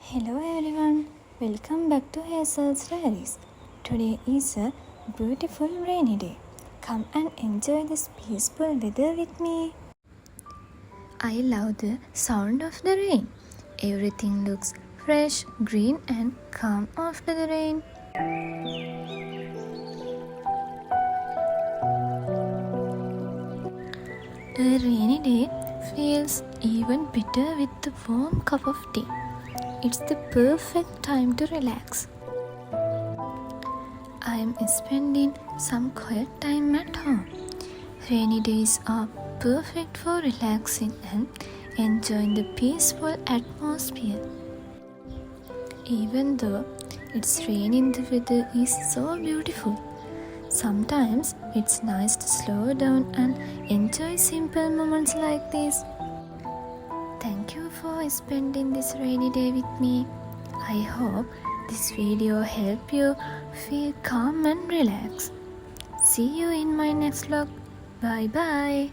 Hello everyone, welcome back to Hazel's Diaries. Today is a beautiful rainy day. Come and enjoy this peaceful weather with me. I love the sound of the rain. Everything looks fresh, green and calm after the rain. A rainy day feels even better with the warm cup of tea. It's the perfect time to relax. I am spending some quiet time at home. Rainy days are perfect for relaxing and enjoying the peaceful atmosphere. Even though it's raining, the weather is so beautiful. Sometimes it's nice to slow down and enjoy simple moments like this. Thank you for spending this rainy day with me. I hope this video helped you feel calm and relaxed. See you in my next vlog. Bye bye.